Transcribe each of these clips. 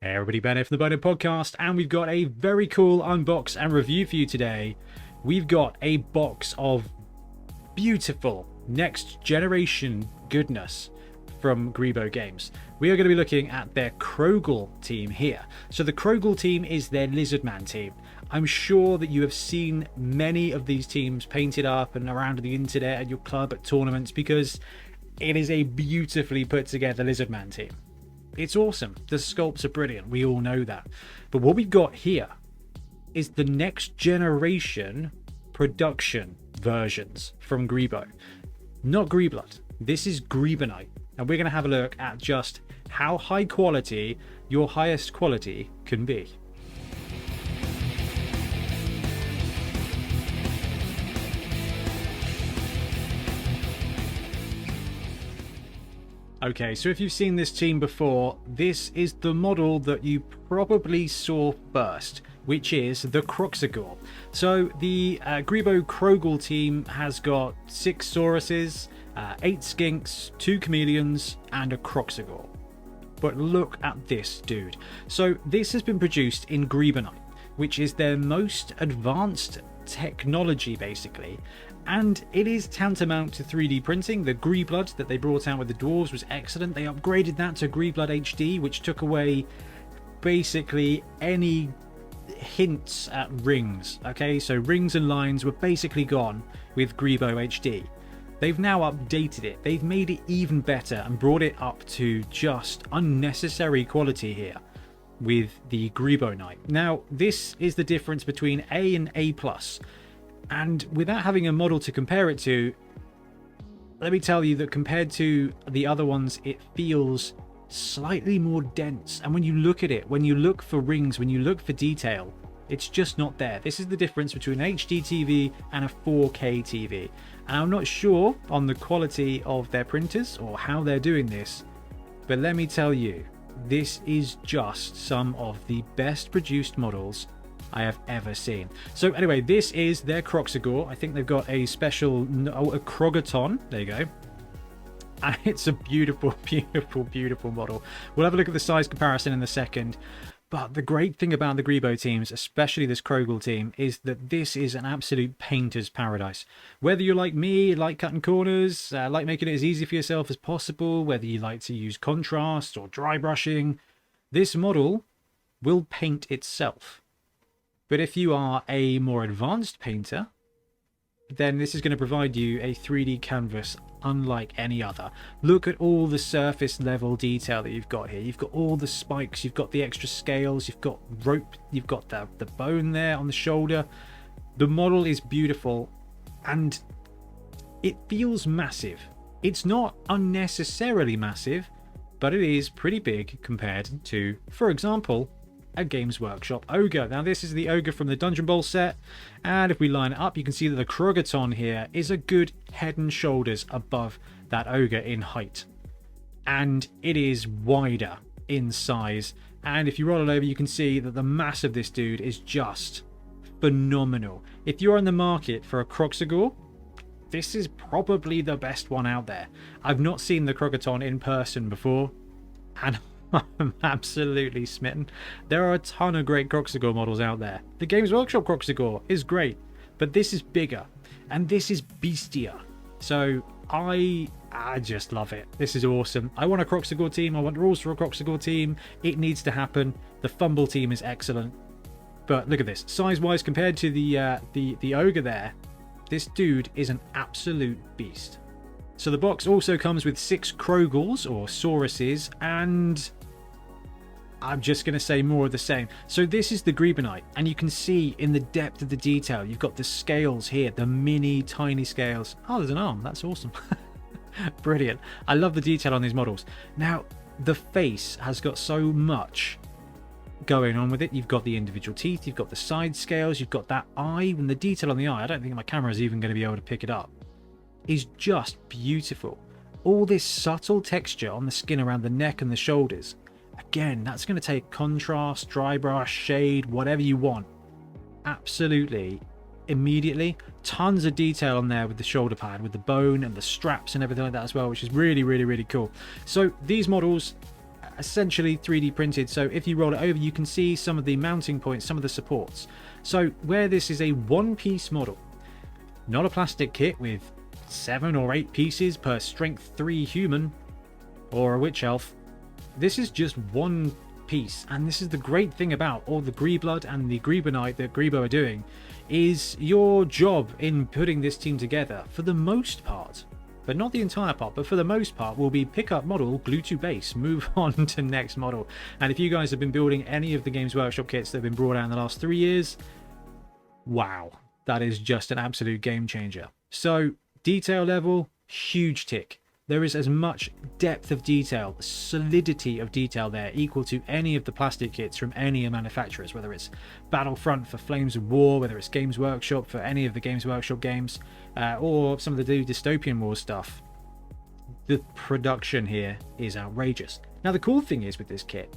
Hey everybody, Ben here from the Bonehead podcast, and we've got a very cool unbox and review for you today. We've got a box of beautiful next generation goodness from Gribo Games. We are going to be looking at their Krogall team here. So the Krogall team is their Lizardman team. I'm sure that you have seen many of these teams painted up and around the internet at your club, at tournaments, because it is a beautifully put together Lizardman team. It's awesome. The sculpts are brilliant. We all know that. But what we've got here is the next generation production versions from Gribo. Not Greeblood. This is Griebonite. And we're going to have a look at just how high quality your highest quality can be. Okay, so if you've seen this team before, this is the model that you probably saw first, which is the Krogall. So the Gribo Krogall team has got 6 Sauruses, 8 Skinks, 2 Chameleons, and a Krogall. But look at this dude. So this has been produced in Griebonite, which is their most advanced technology basically, and it is tantamount to 3D printing. The Greeblood that they brought out with the dwarves was excellent. They upgraded that to Greeblood HD, which took away basically any hints at rings. Okay, so rings and lines were basically gone with Gribo HD. They've now updated it. They've made it even better and brought it up to just unnecessary quality here with the Gribo Knight. Now, this is the difference between A and A+. And without having a model to compare it to, let me tell you that compared to the other ones, it feels slightly more dense. And when you look at it, when you look for rings, when you look for detail, it's just not there. This is the difference between an HD TV and a 4K TV. And I'm not sure on the quality of their printers or how they're doing this, but let me tell you, this is just some of the best produced models I have ever seen. So anyway, this is their Krogall. I think they've got a special, a Krogaton. There you go. And it's a beautiful, beautiful, beautiful model. We'll have a look at the size comparison in a second. But the great thing about the Gribo teams, especially this Krogall team, is that this is an absolute painter's paradise. Whether you're like me, like cutting corners, like making it as easy for yourself as possible, whether you like to use contrast or dry brushing, this model will paint itself. But if you are a more advanced painter, then this is going to provide you a 3D canvas unlike any other. Look at all the surface level detail that you've got here. You've got all the spikes, you've got the extra scales, you've got rope, you've got the bone there on the shoulder. The model is beautiful and it feels massive. It's not unnecessarily massive, but it is pretty big compared to, for example, a Games Workshop Ogre. Now this is the Ogre from the Dungeon Bowl set, and if we line it up you can see that the Krogaton here is a good head and shoulders above that Ogre in height, and it is wider in size, and if you roll it over you can see that the mass of this dude is just phenomenal. If you're on the market for a Krogall, this is probably the best one out there. I've not seen the Krogaton in person before, and I'm absolutely smitten. There are a ton of great Krogall models out there. The Games Workshop Krogall is great, but this is bigger and this is beastier. So I just love it. This is awesome. I want a Krogall team. I want rules for a Krogall team. It needs to happen. The Fumble team is excellent. But look at this. Size-wise, compared to the Ogre there, this dude is an absolute beast. So the box also comes with 6 Krogalls or Sauruses, and I'm just going to say more of the same. So this is the Griebonite, and you can see in the depth of the detail, you've got the scales here, the mini tiny scales. Oh, there's an arm. That's awesome. Brilliant. I love the detail on these models. Now, the face has got so much going on with it. You've got the individual teeth, you've got the side scales, you've got that eye, and the detail on the eye, I don't think my camera is even going to be able to pick it up, is just beautiful. All this subtle texture on the skin around the neck and the shoulders. Again, that's going to take contrast, dry brush, shade, whatever you want. Absolutely. Immediately. Tons of detail on there with the shoulder pad, with the bone and the straps and everything like that as well, which is really, really, really cool. So these models, essentially 3D printed. So if you roll it over, you can see some of the mounting points, some of the supports. So where this is a one-piece model, not a plastic kit with 7 or 8 pieces per strength 3 human or a witch elf, this is just one piece. And this is the great thing about all the Greeblood and the Griebonite that Greebo are doing, is your job in putting this team together, for the most part, but not the entire part, but for the most part, will be pick up model, glue to base, move on to next model. And if you guys have been building any of the Games Workshop kits that have been brought out in the last 3 years, wow, that is just an absolute game changer. So detail level, huge tick. There is as much depth of detail, solidity of detail there, equal to any of the plastic kits from any manufacturers, whether it's Battlefront for Flames of War, whether it's Games Workshop for any of the Games Workshop games, or some of the Dystopian War stuff. The production here is outrageous. Now the cool thing is with this kit,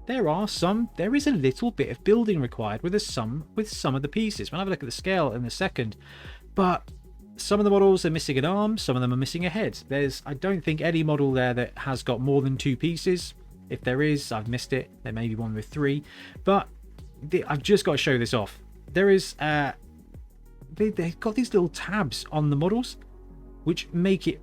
there is a little bit of building required with some of the pieces. We'll have a look at the scale in a second, but some of the models are missing an arm, some of them are missing a head. I don't think any model there that has got more than 2 pieces. If there is, I've missed it. There may be one with 3, but I've just got to show this off. There is they've got these little tabs on the models which make it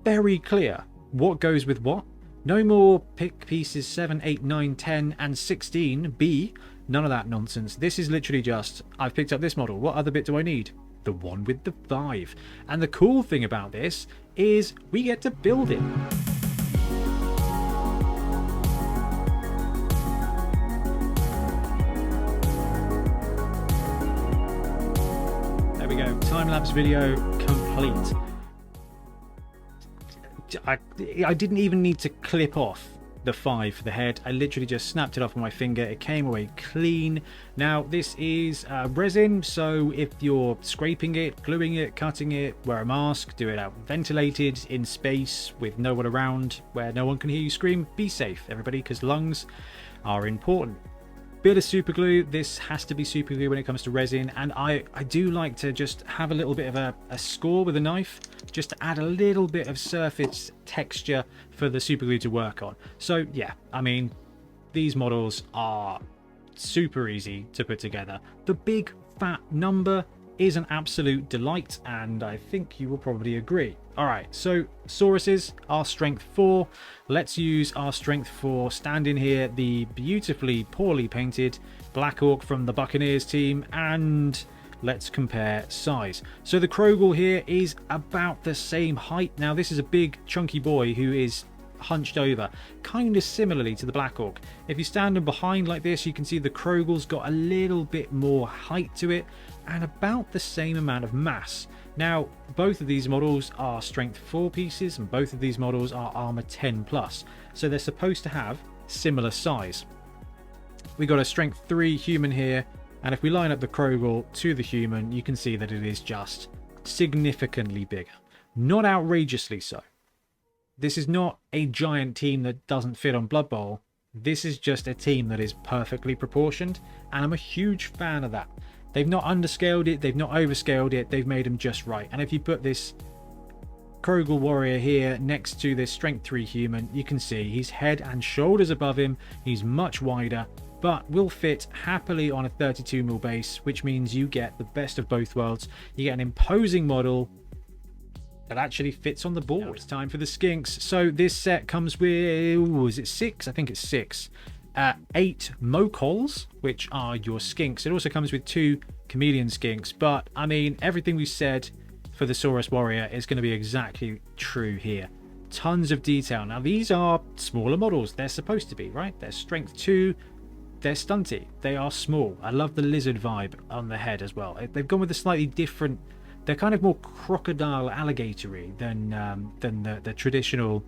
very clear what goes with what. No more pick pieces 7, 8, 9, 10 and 16B. None of that nonsense. This is literally just, I've picked up this model. What other bit do I need? The one with the 5. And the cool thing about this is we get to build it. There we go. Time-lapse video complete. I didn't even need to clip off the 5 for the head. I literally just snapped it off with my finger. It came away clean. Now this is resin, so if you're scraping it, gluing it, cutting it, wear a mask, do it out ventilated in space with no one around where no one can hear you scream. Be safe everybody, because lungs are important. Bit of super glue. This has to be super glue when it comes to resin, and I do like to just have a little bit of a score with a knife just to add a little bit of surface texture for the super glue to work on. So yeah, I mean, these models are super easy to put together. The big fat number is an absolute delight, and I think you will probably agree. Alright, so Sauruses are strength 4. Let's use our strength 4 stand-in here, the beautifully poorly painted Black Orc from the Buccaneers team, and let's compare size. So the Krogall here is about the same height. Now this is a big chunky boy who is hunched over, kind of similarly to the Black Orc. If you stand them behind like this, you can see the Krogall's got a little bit more height to it and about the same amount of mass. Now both of these models are strength 4 pieces and both of these models are armor 10 plus, so they're supposed to have similar size. We got a strength 3 human here, and if we line up the Krogall to the human, you can see that it is just significantly bigger. Not outrageously so. This is not a giant team that doesn't fit on Blood Bowl. This is just a team that is perfectly proportioned, and I'm a huge fan of that. They've not underscaled it, they've not overscaled it, they've made them just right. And if you put this Krogall warrior here next to this strength 3 human, you can see he's head and shoulders above him, he's much wider, but will fit happily on a 32mm base, which means you get the best of both worlds. You get an imposing model that actually fits on the board. Now it's time for the Skinks. So this set comes with, is it 6? I think it's 6. 8 Mokols, which are your Skinks. It also comes with 2 Chameleon Skinks, but I mean, everything we said for the Saurus Warrior is going to be exactly true here. Tons of detail. Now these are smaller models. They're supposed to be, right? They're strength 2. They're stunty. They are small. I love the lizard vibe on the head as well. They've gone with a slightly different, they're kind of more crocodile alligatory than the traditional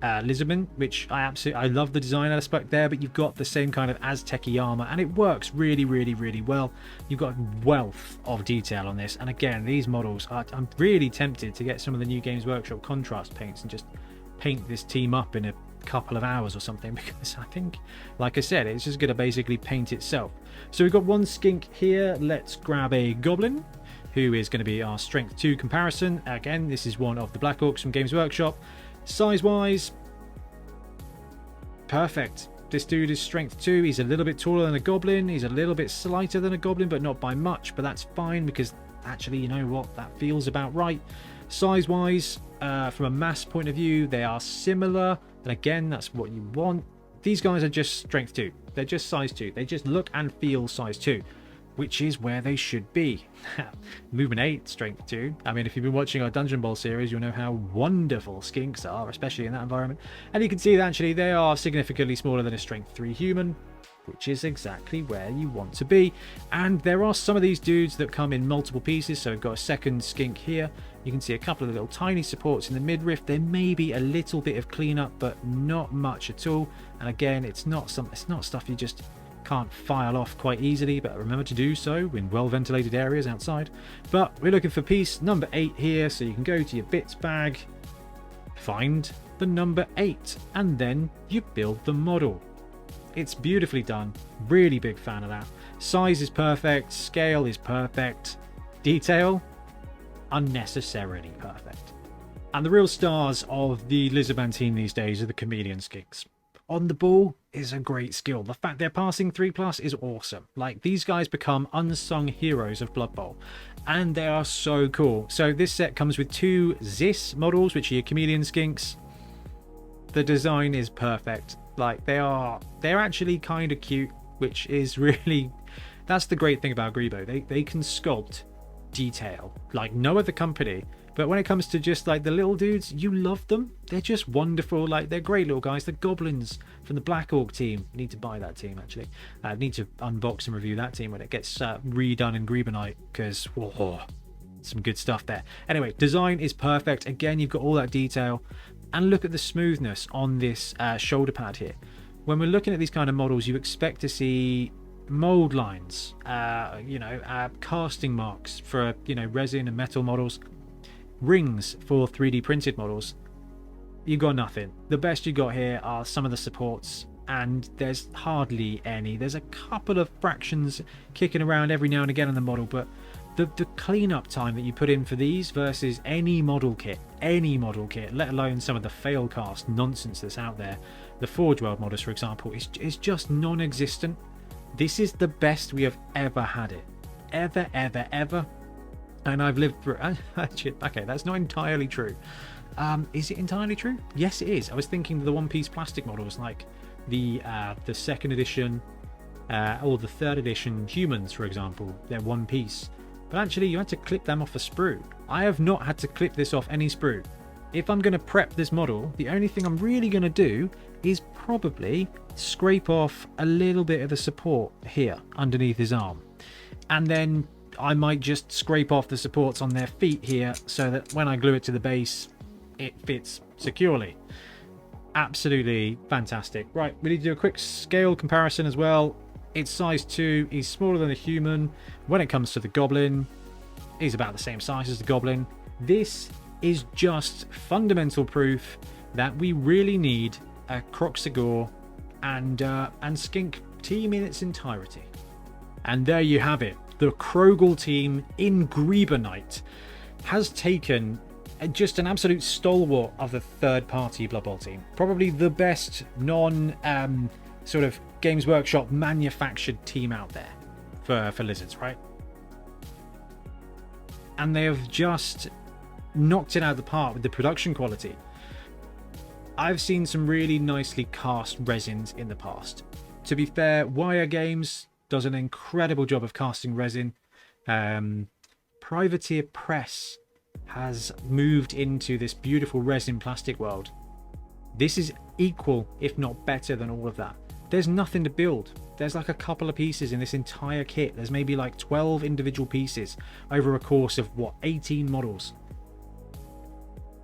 Lizardmen, which I love the design aspect there, but you've got the same kind of Aztec-y armor and it works really, really, really well. You've got a wealth of detail on this, and again, these models I'm really tempted to get some of the new Games Workshop contrast paints and just paint this team up in a couple of hours or something, because I think, like I said, it's just going to basically paint itself. So we've got one Skink here. Let's grab a Goblin, who is going to be our strength 2 comparison. Again, this is one of the Black Orcs from Games Workshop. Size wise, perfect. This dude is strength 2. He's a little bit taller than a goblin. He's a little bit slighter than a goblin, but not by much. But that's fine because actually, you know what? That feels about right. Size-wise, from a mass point of view, they are similar. And again, that's what you want. These guys are just strength 2. They're just size 2. They just look and feel size 2, which is where they should be. Movement 8, strength 2. I mean, if you've been watching our Dungeon Bowl series, you'll know how wonderful Skinks are, especially in that environment. And you can see that actually they are significantly smaller than a strength 3 human, which is exactly where you want to be. And there are some of these dudes that come in multiple pieces. So we've got a second skink here. You can see a couple of little tiny supports in the midriff. There may be a little bit of cleanup, but not much at all. And again, it's not stuff you just can't file off quite easily, but remember to do so in well ventilated areas outside. But we're looking for piece number 8 here, so you can go to your bits bag, find the number 8, and then you build the model. It's beautifully done. Really big fan of that. Size is perfect, scale is perfect, detail unnecessarily perfect. And the real stars of the Lizardmen team these days are the chameleon skinks. On the ball is a great skill. The fact they're passing 3+ is awesome. Like, these guys become unsung heroes of Blood Bowl, and they are so cool. So this set comes with 2 Zis models, which are your chameleon skinks. The design is perfect. Like, they're actually kind of cute, which is really, that's the great thing about Greebo. They can sculpt detail like no other company. But when it comes to just like the little dudes, you love them. They're just wonderful. Like, they're great little guys. The goblins from the Black Orc team. Need to buy that team, actually. Need to unbox and review that team when it gets redone in Griebonite, because some good stuff there. Anyway, design is perfect. Again, you've got all that detail. And look at the smoothness on this shoulder pad here. When we're looking at these kind of models, you expect to see mold lines, casting marks for, resin and metal models, rings for 3D printed models. You got nothing. The best you got here are some of the supports, and there's hardly any. There's a couple of fractions kicking around every now and again on the model, but the cleanup time that you put in for these versus any model kit, let alone some of the fail cast nonsense that's out there, the Forge World models, for example, is just non-existent. This is the best we have ever had it. Ever. And I've lived through... Okay, that's not entirely true. Is it entirely true? Yes, it is. I was thinking of the one-piece plastic models, like the 2nd edition or the 3rd edition humans, for example. They're one piece. But actually, you had to clip them off a sprue. I have not had to clip this off any sprue. If I'm going to prep this model, the only thing I'm really going to do is probably scrape off a little bit of the support here underneath his arm. And then I might just scrape off the supports on their feet here so that when I glue it to the base, it fits securely. Absolutely fantastic. Right, we need to do a quick scale comparison as well. It's size 2. He's smaller than a human. When it comes to the goblin, he's about the same size as the goblin. This is just fundamental proof that we really need a Krogall and Skink team in its entirety. And there you have it. The Krogall team in Griebonite has taken just an absolute stalwart of the third-party Blood Bowl team. Probably the best sort of Games Workshop manufactured team out there for Lizards, right? And they have just knocked it out of the park with the production quality. I've seen some really nicely cast resins in the past. To be fair, Wire Games does an incredible job of casting resin. Privateer Press has moved into this beautiful resin plastic world. This is equal, if not better than all of that. There's nothing to build. There's like a couple of pieces in this entire kit. There's maybe like 12 individual pieces over a course of 18 models.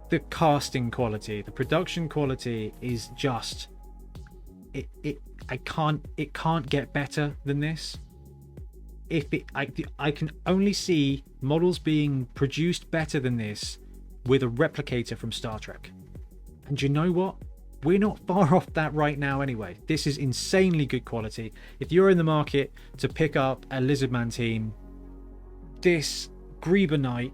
The casting quality, the production quality is just it can't get better than this. I can only see models being produced better than this with a replicator from Star Trek. And you know what? We're not far off that right now anyway. This is insanely good quality. If you're in the market to pick up a Lizardman team, this Gribo Knight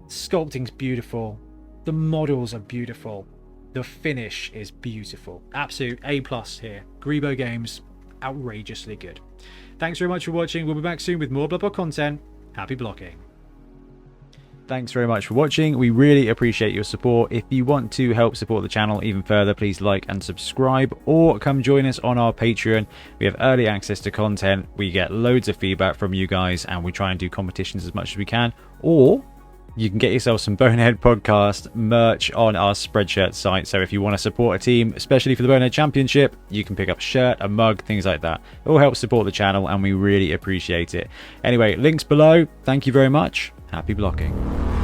sculpting's beautiful. The models are beautiful. The finish is beautiful. Absolute A+ here. Greebo Games, outrageously good. Thanks very much for watching. We'll be back soon with more Blood Bowl content. Happy blocking. Thanks very much for watching. We really appreciate your support. If you want to help support the channel even further, please like and subscribe, or come join us on our Patreon. We have early access to content, we get loads of feedback from you guys, and we try and do competitions as much as we can. Or you can get yourself some Bonehead podcast merch on our Spreadshirt site. So if you want to support a team, especially for the Bonehead Championship, you can pick up a shirt, a mug, things like that. It all helps support the channel, and we really appreciate it. Anyway, links below. Thank you very much. Happy blocking.